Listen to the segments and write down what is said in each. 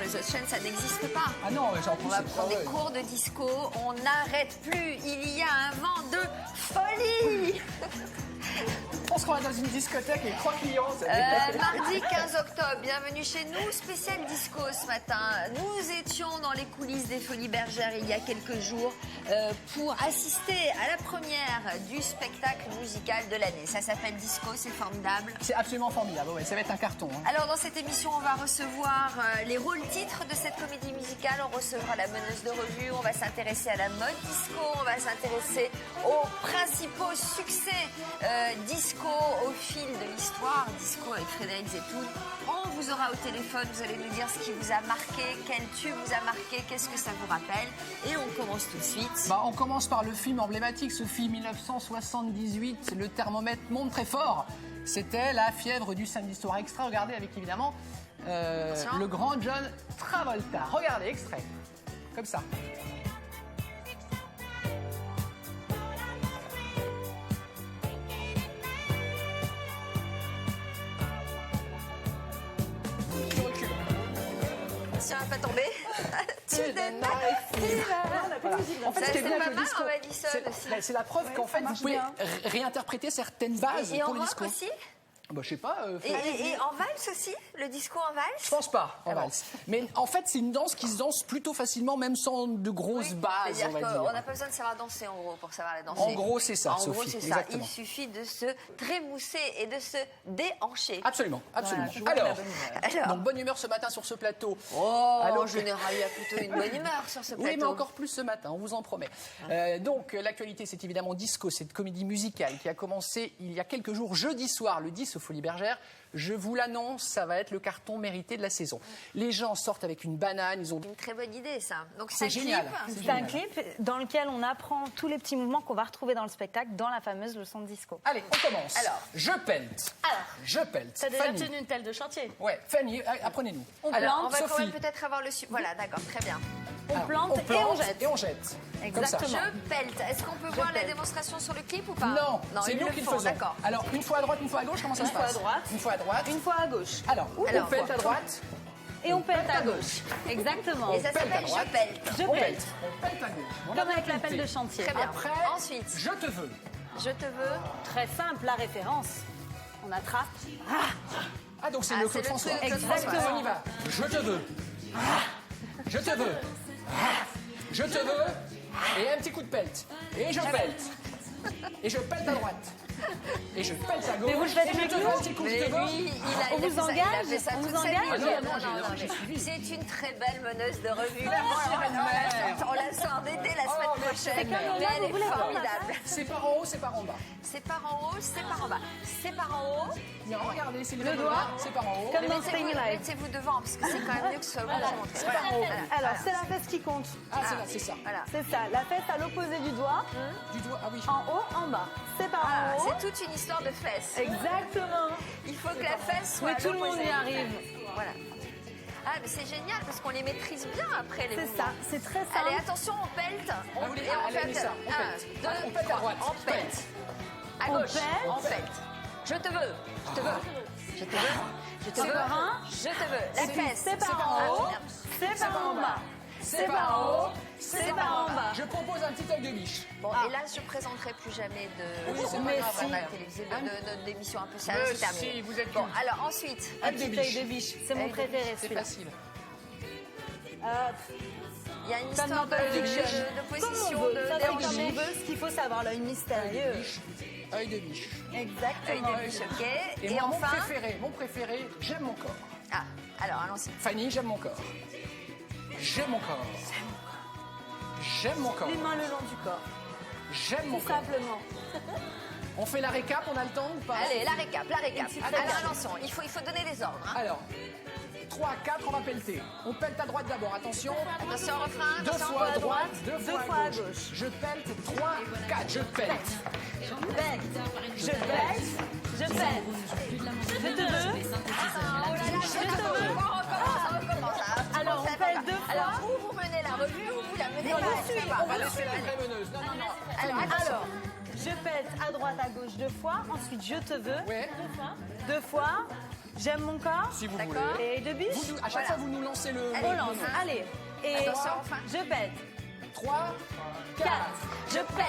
les autres chaînes, ça n'existe pas. Ah non, mais en plus, On va c'est prendre pas des vrai. cours de disco, on n'arrête plus. Il y a un vent de folie. Je pense qu'on va dans une discothèque et 3 clients. Ça Mardi 15 octobre, bienvenue chez nous, spécial disco ce matin. Nous étions dans les coulisses des Folies Bergères il y a quelques jours pour assister à la première du spectacle musical de l'année. Ça s'appelle Disco, c'est formidable. C'est absolument formidable, ouais, ça va être un carton. Hein. Alors dans cette émission, on va recevoir les rôles titres de cette comédie musicale. On recevra la meneuse de revue, on va s'intéresser à la mode disco, on va s'intéresser aux principaux succès disco au fil de l'histoire. Disco avec Frédéric Zetoun. On vous aura au téléphone, vous allez nous dire ce qui vous a marqué, quel tube vous a marqué, qu'est-ce que ça vous rappelle. Et on commence tout de suite. Bah, on commence par le film emblématique, ce film 1978, le thermomètre monte très fort. C'était La fièvre du samedi soir. Extrait, regardez avec évidemment le grand John Travolta. Regardez, extrait, comme ça. Je recule. Si on va pas tomber, tu donnes Voilà. En fait, ce qui est c'est bien pas avec le mal disco, en Madison aussi. c'est la preuve qu'en fait, vous pouvez réinterpréter certaines bases Et en pour le rock disco. aussi. Bah, je sais pas. Et en valse aussi. Le disco en Je valse. pense pas en valse. Mais en fait, c'est une danse qui se danse plutôt facilement, même sans de grosses bases, C'est-à-dire on va qu'on dire. n'a pas besoin de savoir danser en gros pour savoir la danser. En gros, c'est ça, En gros, Sophie, c'est ça. exactement. Il suffit de se trémousser et de se déhancher. Absolument, absolument. Voilà, Alors, Alors. donc bonne humeur ce matin sur ce plateau. Oh, Alors, en général, il y a plutôt une bonne humeur sur ce plateau. oui, mais encore plus ce matin, on vous en promet. Donc, l'actualité, c'est évidemment Disco, cette comédie musicale qui a commencé il y a quelques jours, jeudi soir, le 10 aux Folies Bergères. Je vous l'annonce, ça va être le carton mérité de la saison. Les gens sortent avec une banane, ils ont... Une très bonne idée, ça. Donc C'est génial. C'est un clip dans lequel on apprend tous les petits mouvements qu'on va retrouver dans le spectacle, dans la fameuse leçon de disco. Allez, on commence. Alors. Je pelte. Je pelte. T'as déjà Fanny. tenu une telle de chantier? Ouais, Fanny, apprenez-nous. Alors, on va quand Sophie. même peut-être avoir le... Voilà, d'accord, très bien. On Alors, plante et on jette. Et on jette. Comme ça. Exactement. Je pelte. Est-ce qu'on peut voir la pelte. démonstration sur le clip ou pas? Non, c'est ils nous le qui le font, faisons. D'accord. Alors, une fois à droite, une fois à gauche, comment ça se Une fois passe à droite. Une fois à droite. Une fois à gauche. Alors, Alors, on pète à droite. Et on pète à gauche. Exactement. Et ça pète à s'appelle droite. Je pelte. Je On pète. pète. On pète à gauche. On a Comme bien avec l'appel pelleté. de chantier. Très bien. Après, Ensuite, je te veux. je te veux. Très simple, la référence. On attrape. Ah, donc c'est Ah, le c'est Claude le François. truc de Claude Exactement. François. On y va. Je te veux. Je te veux. Je te veux. Et un petit coup de pelt. Et je pète. Et je pète à droite. Et je pète à gauche. Mais vous le faites et je mieux te que veux nous. un petit coup, je Mais te veux. lui, On vous engage il a fait ça On toute vous sa vie. engage Ah non, Non, non, non, j'ai mais suivi. c'est une très belle meneuse de revue. mère. On la sort d'été la semaine Oh, mais prochaine. c'est Mais comme elle vous est voulez voir, formidable. C'est par en haut, c'est par en bas. C'est par en haut, c'est par en bas. C'est par en haut. Non, regardez, c'est Le doigt. c'est par en haut. Comme dans Mettez-vous Staying Alive. mettez-vous devant parce que c'est quand même mieux que ce soit vous qui montrez. C'est par en haut. Alors, c'est la fesse qui compte. Ah, c'est là, c'est ça. Voilà. C'est ça, la fesse à l'opposé du doigt, Du doigt, ah oui. en haut, en bas. C'est par Ah, en haut. c'est toute une histoire de fesses. Exactement. Il faut que la fesse soit Mais à tout le monde l'opposé. y arrive. Voilà. Ah, mais c'est génial parce qu'on les maîtrise bien après les C'est mouvements. ça, c'est très simple. Allez, attention, on pelte. Ah, vous voulez- ah, allez, ça, on un, pète. deux, On pète à trois. droite. On pète. À On gauche. pète. On pète. Je te veux. Je te veux. Je te veux. Je te C'est veux. par un. Je te veux. La fesse. C'est par en haut, c'est par en bas. C'est par en haut, c'est par en bas. Je propose un petit œil de biche. Bon, et là, je présenterai plus jamais de Oui, c'est pas mais grave, si. Anne. la télévision, d'émissions un peu sérieuses, c'est terminé. si, vous êtes Bon, culte. alors ensuite, Un Œil de petit œil biche. de biche, c'est mon Œil de préféré C'est celui-là. facile. il y a une Comme histoire dans Pulp Fiction. de Comme position, on veut, ça d'œil dépend de comme on biche. veut. Ce qu'il faut savoir, l'œil mystérieux. Œil de biche. Œil Exactement. de biche, ok. Et, Et moi, enfin. mon préféré, j'aime mon corps. Ah, alors allons-y. Fanny, j'aime mon corps. J'aime mon corps. J'aime mon corps. Les mains le long du corps. J'aime mon Tout corps. simplement. On fait la récap, on a le temps ou pas? Allez, la récap, la récap. petite Alors récap. attention, il faut donner des ordres. Hein. Alors, 3, 4, on va pelleter. On pète à droite d'abord, attention. Attention au refrain. Deux attention. fois à droite, deux deux fois fois à à gauche. gauche. Je pète, 3, 4, je pète. Je pète. Je te veux. Oh là là, je te veux. On recommence. Hein. Alors, on pète deux fois. Alors, ou vous menez la revue, ou vous la menez Non, pas. je suis. Ça va, On va C'est la vraie meneuse. Non, non, non. Alors, Alors, je pète à droite, à gauche deux fois. Ensuite, je te veux. Ouais. Deux fois. J'aime mon corps. Si vous D'accord. voulez. Et de biche. À chaque fois, vous nous lancez le... Allez, On le lance. nom. Allez. Et Attention, enfin. je pète. 3, 4. 4. Je pète.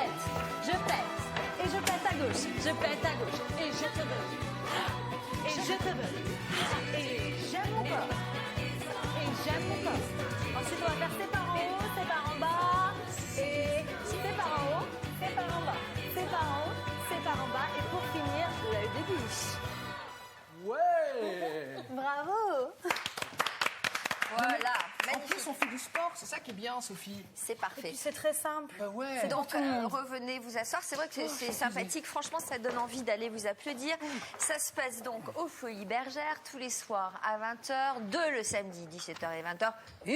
Je pète. Et je pète à gauche. Je pète à gauche. Et je te veux. Et je te veux. Et j'aime mon corps. Et j'aime mon corps. Ensuite, on va faire c'est par en haut, c'est par en bas. Et c'est par en haut, c'est par en bas. C'est par en haut, c'est par en bas. Et pour finir, l'œil de biche. Ouais. Bravo. Voilà, En magnifique. plus, on fait du sport. C'est ça qui est bien, Sophie. C'est Et parfait. puis c'est très simple. Ouais. C'est Donc, tout le monde. revenez vous asseoir. C'est vrai que c'est sympathique. Franchement, ça donne envie d'aller vous applaudir. Ça se passe donc au Folies Bergères tous les soirs à 20h, le samedi 17h et 20h.